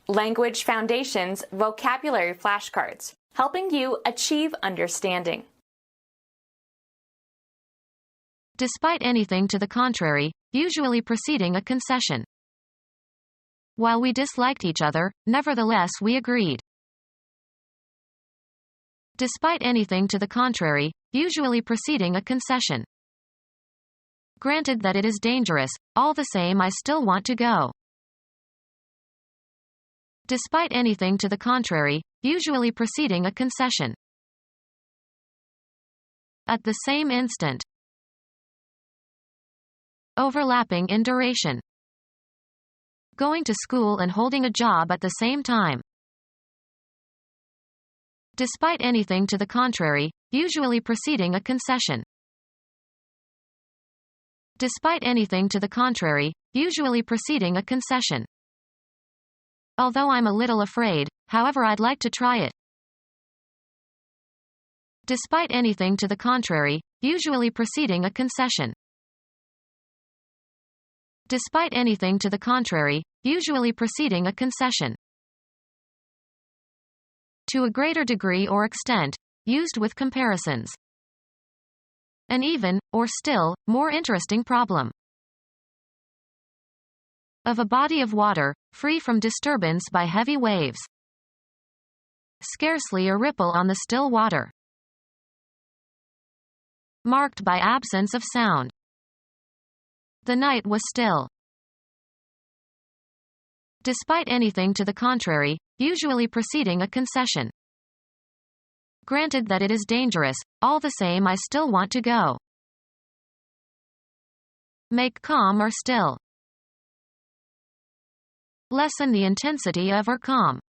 Language Foundations Vocabulary Flashcards, helping you achieve understanding. Despite anything to the contrary, usually preceding a concession. While we disliked each other, nevertheless we agreed. Despite anything to the contrary, usually preceding a concession. Granted that it is dangerous, all the same I still want to go. Despite anything to the contrary, usually preceding a concession. At the same instant. Overlapping in duration. Going to school and holding a job at the same time. Despite anything to the contrary, usually preceding a concession. Despite anything to the contrary, usually preceding a concession. Although I'm a little afraid, however I'd like to try it. Despite anything to the contrary, usually preceding a concession. Despite anything to the contrary, usually preceding a concession. To a greater degree or extent, used with comparisons. An even, or still, more interesting problem. Of a body of water, free from disturbance by heavy waves. Scarcely a ripple on the still water. Marked by absence of sound. The night was still. Despite anything to the contrary, usually preceding a concession. Granted that it is dangerous, all the same I still want to go. Make calm or still. Lessen the intensity of or calm.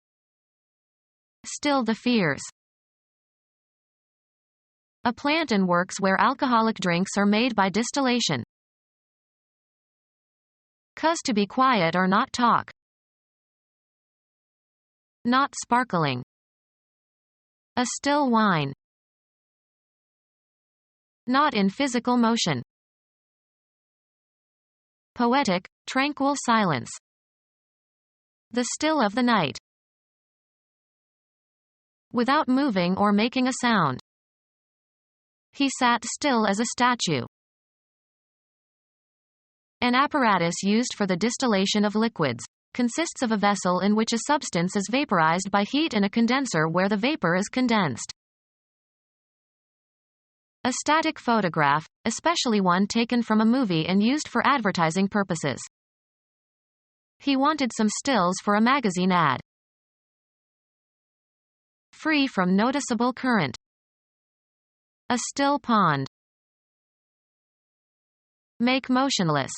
Still the fears. A plant and works where alcoholic drinks are made by distillation. Cause to be quiet or not talk. Not sparkling. A still wine. Not in physical motion. Poetic, tranquil silence. The still of the night. Without moving or making a sound. He sat still as a statue. An apparatus used for the distillation of liquids. Consists of a vessel in which a substance is vaporized by heat and a condenser where the vapor is condensed. A static photograph, especially one taken from a movie and used for advertising purposes. He wanted some stills for a magazine ad. Free from noticeable current. A still pond. Make motionless.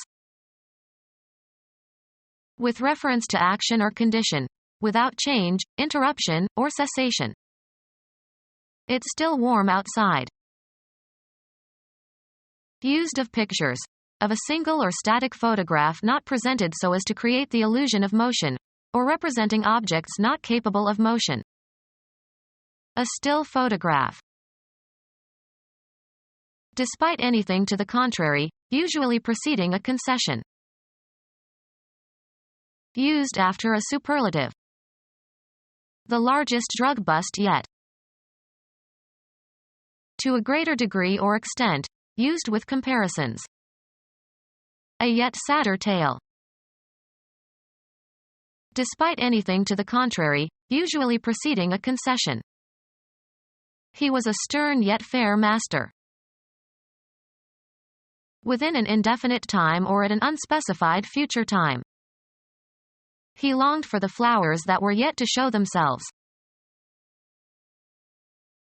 With reference to action or condition, without change, interruption, or cessation. It's still warm outside. Used of pictures. Of a single or static photograph not presented so as to create the illusion of motion, or representing objects not capable of motion. A still photograph. Despite anything to the contrary, usually preceding a concession. Used after a superlative. The largest drug bust yet. To a greater degree or extent, used with comparisons. A yet sadder tale. Despite anything to the contrary, usually preceding a concession. He was a stern yet fair master. Within an indefinite time or at an unspecified future time. He longed for the flowers that were yet to show themselves.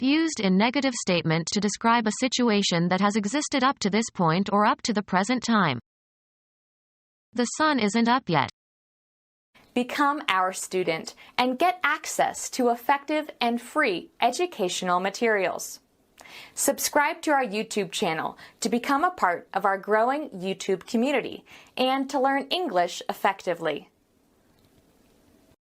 Used in negative statement to describe a situation that has existed up to this point or up to the present time. The sun isn't up yet. Become our student and get access to effective and free educational materials. Subscribe to our YouTube channel to become a part of our growing YouTube community and to learn English effectively.